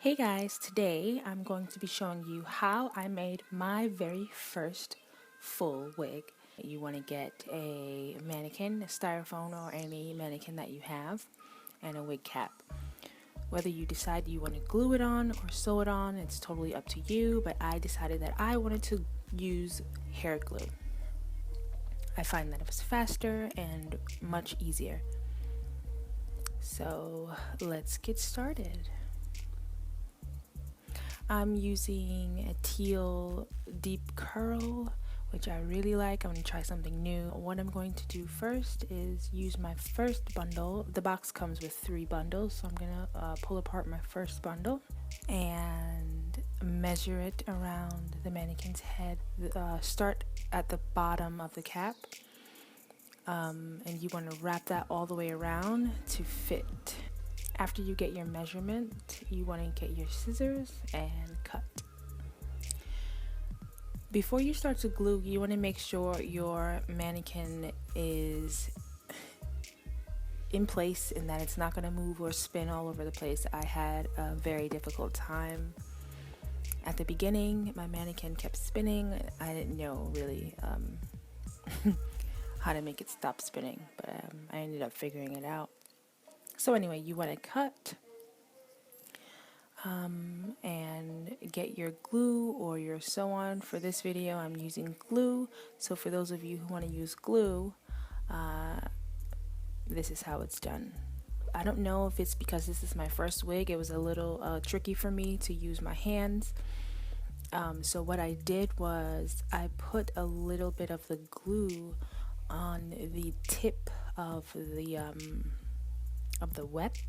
Hey guys, today I'm going to be showing you how I made my very first full wig. You want to get a mannequin, a styrofoam or any mannequin that you have, and a wig cap. Whether you decide you want to glue it on or sew it on, it's totally up to you, but I decided that I wanted to use hair glue. I find that it was faster and much easier. So let's get started. I'm using a teal deep curl, which I really like. I'm going to try something new. What I'm going to do first is use my first bundle. The box comes with 3 bundles, so I'm going to pull apart my first bundle and measure it around the mannequin's head. Start at the bottom of the cap, and you want to wrap that all the way around to fit. After you get your measurement, you want to get your scissors and cut. Before you start to glue, you want to make sure your mannequin is in place and that it's not going to move or spin all over the place. I had a very difficult time at the beginning. My mannequin kept spinning. I didn't know really how to make it stop spinning, but I ended up figuring it out. So anyway, you want to cut and get your glue or your sew on. For this video, I'm using glue. So for those of you who want to use glue, this is how it's done. I don't know if it's because this is my first wig. It was a little tricky for me to use my hands. So what I did was I put a little bit of the glue on the tip of the wet,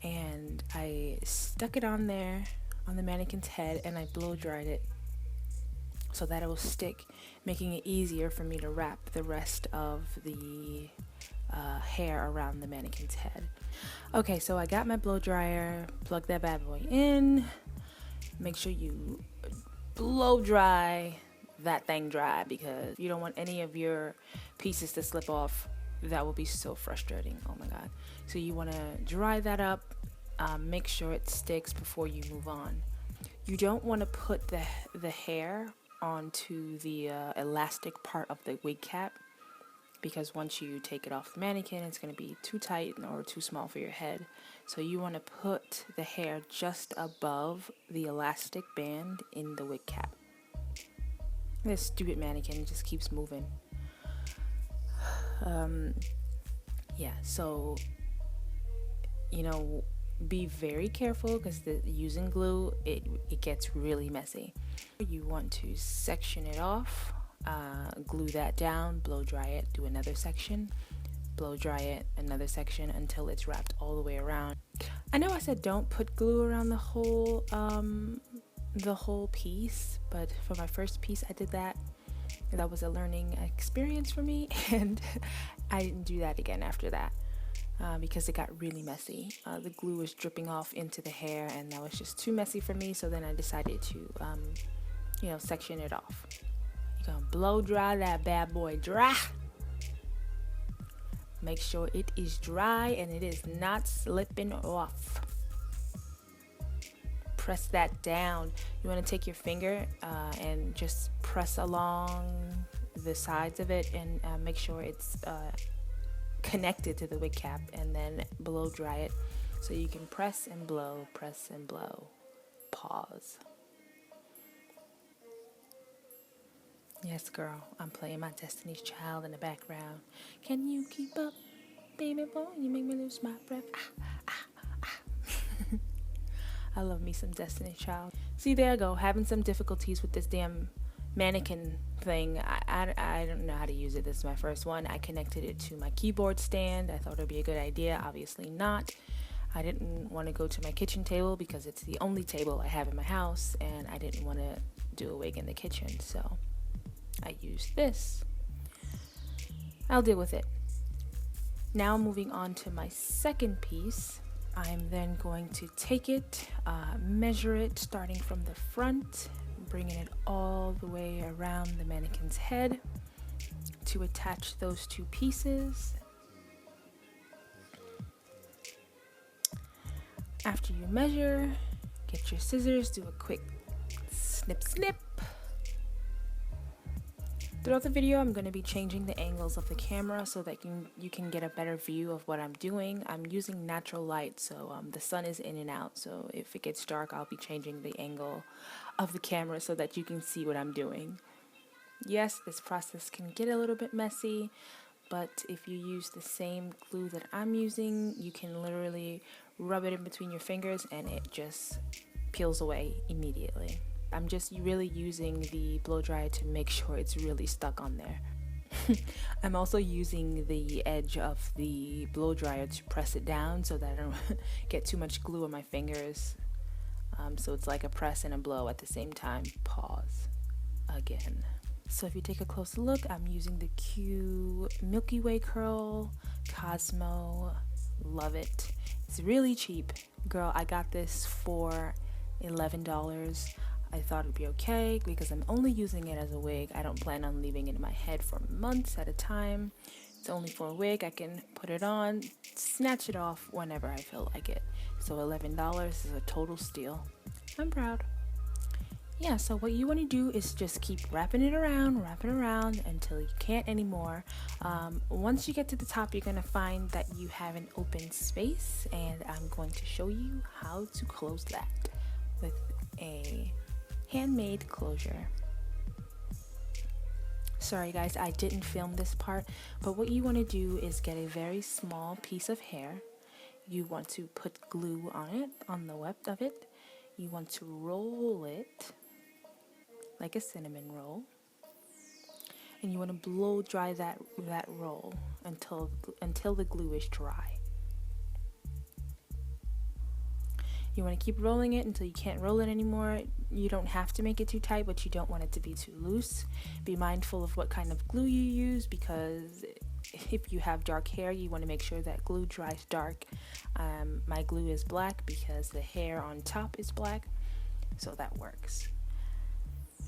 and I stuck it on there on the mannequin's head and I blow dried it so that it will stick, making it easier for me to wrap the rest of the hair around the mannequin's head. Okay, so I got my blow dryer, plug that bad boy in. Make sure you blow dry that thing dry, because you don't want any of your pieces to slip off. That will be so frustrating. Oh my god. So you want to dry that up, make sure it sticks before you move on. You don't want to put the hair onto the elastic part of the wig cap, because once you take it off the mannequin, it's going to be too tight or too small for your head. So you want to put the hair just above the elastic band in the wig cap. This stupid mannequin just keeps moving. Yeah, so be very careful, because using glue, it gets really messy. You want to section it off, glue that down, blow dry it, do another section, blow dry it, another section, until it's wrapped all the way around. I know I said don't put glue around the whole piece, but for my first piece I did that. That was a learning experience for me, and I didn't do that again after that, because it got really messy. The glue was dripping off into the hair, and that was just too messy for me. So then I decided to section it off. You're gonna blow dry that bad boy dry. Make sure it is dry and it is not slipping off. Press that down. You want to take your finger and just press along the sides of it, and make sure it's connected to the wig cap, and then blow dry it. So you can press and blow, pause. Yes, girl, I'm playing my Destiny's Child in the background. Can you keep up, baby boy? You make me lose my breath. I love me some Destiny's Child. See, there I go, having some difficulties with this damn mannequin thing. I don't know how to use it. This is my first one. I connected it to my keyboard stand. I thought it would be a good idea. Obviously not. I didn't want to go to my kitchen table, because it's the only table I have in my house, and I didn't want to do a wig in the kitchen, so I used this. I'll deal with it. Now moving on to my second piece. I'm then going to take it, measure it, starting from the front, bringing it all the way around the mannequin's head to attach those 2 pieces. After you measure, Get your scissors, do a quick snip snip. Throughout the video, I'm going to be changing the angles of the camera so that you can get a better view of what I'm doing. I'm using natural light, so the sun is in and out. So if it gets dark, I'll be changing the angle of the camera so that you can see what I'm doing. Yes, this process can get a little bit messy, but if you use the same glue that I'm using, you can literally rub it in between your fingers and it just peels away immediately. I'm just really using the blow dryer to make sure it's really stuck on there. I'm also using the edge of the blow dryer to press it down so that I don't get too much glue on my fingers. So it's like a press and a blow at the same time. Pause again. So if you take a closer look, I'm using the Q Milky Way curl, Cosmo. Love it. It's really cheap. Girl, I got this for $11. I thought it'd be okay because I'm only using it as a wig. I don't plan on leaving it in my head for months at a time. It's only for a wig. I can put it on, snatch it off whenever I feel like it. So $11 is a total steal. I'm proud. Yeah, so what you want to do is just keep wrapping it around until you can't anymore. Once you get to the top, you're going to find that you have an open space, and I'm going to show you how to close that with a handmade closure. Sorry guys, I didn't film this part, but what you want to do is get a very small piece of hair. You want to put glue on it, on the web of it. You want to roll it like a cinnamon roll, and you want to blow dry that roll until the glue is dry. You want to keep rolling it until you can't roll it anymore. You don't have to make it too tight, but you don't want it to be too loose. Be mindful of what kind of glue you use, because if you have dark hair, you want to make sure that glue dries dark. My glue is black because the hair on top is black, so that works.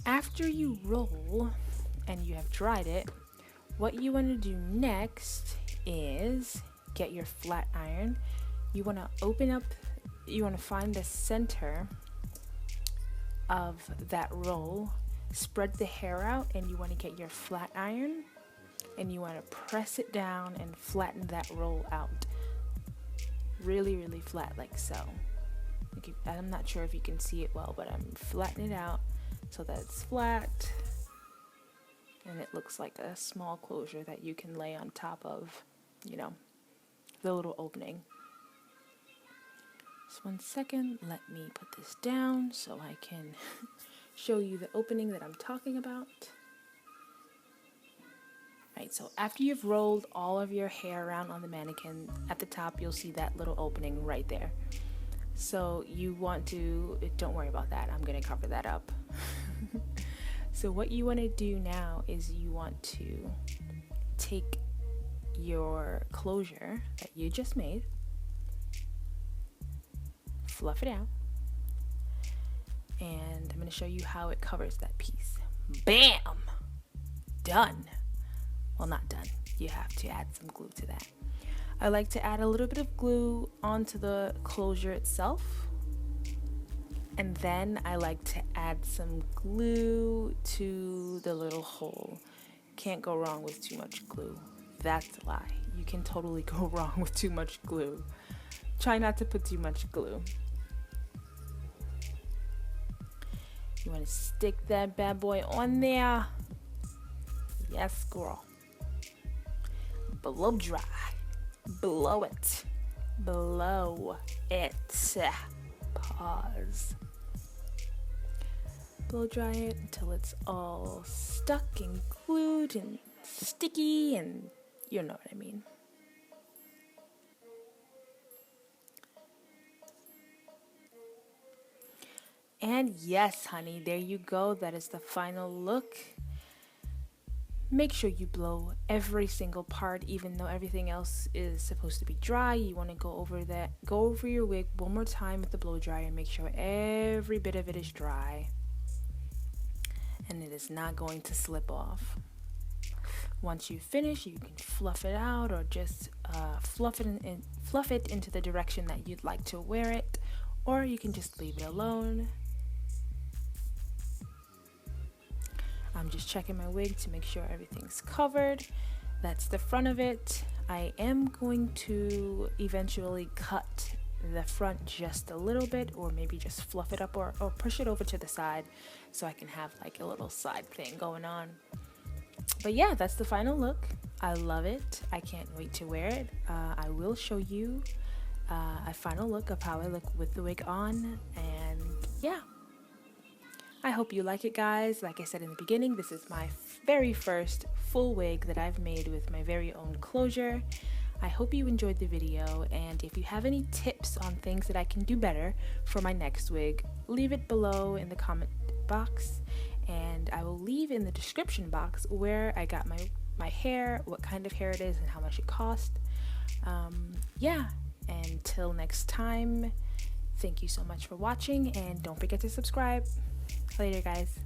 After you roll and you have dried it, what you want to do next is get your flat iron. You want to find the center of that roll, spread the hair out, and you want to get your flat iron and you want to press it down and flatten that roll out really, really flat, like so. I'm not sure if you can see it well, but I'm flattening it out so that it's flat and it looks like a small closure that you can lay on top of, the little opening. Just 1 second, let me put this down so I can show you the opening that I'm talking about. Right, so after you've rolled all of your hair around on the mannequin, at the top you'll see that little opening right there. So you want to, don't worry about that, I'm going to cover that up. So what you want to do now is you want to take your closure that you just made, fluff it out, and I'm going to show you how it covers that piece. Bam! Done. Well, not done. You have to add some glue to that. I like to add a little bit of glue onto the closure itself, and then I like to add some glue to the little hole. Can't go wrong with too much glue. That's a lie. You can totally go wrong with too much glue. Try not to put too much glue. You want to stick that bad boy on there. Yes, girl. Blow dry. Blow it. Blow it. Pause. Blow dry it until it's all stuck and glued and sticky, and you know what I mean. And yes, honey, there you go. That is the final look. Make sure you blow every single part, even though everything else is supposed to be dry. You want to go over your wig one more time with the blow dryer and make sure every bit of it is dry and it is not going to slip off. Once you finish, you can fluff it out, or just fluff it into the direction that you'd like to wear it, or you can just leave it alone. I'm just checking my wig to make sure everything's covered. That's the front of it. I am going to eventually cut the front just a little bit, or maybe just fluff it up, or push it over to the side so I can have like a little side thing going on. But yeah, that's the final look. I love it. I can't wait to wear it. I will show you a final look of how I look with the wig on, and yeah. I hope you like it, guys. Like I said in the beginning, this is my very first full wig that I've made with my very own closure. I hope you enjoyed the video, and if you have any tips on things that I can do better for my next wig, leave it below in the comment box, and I will leave in the description box where I got my hair, what kind of hair it is, and how much it cost. Yeah, until next time, thank you so much for watching, and don't forget to subscribe. Later, guys.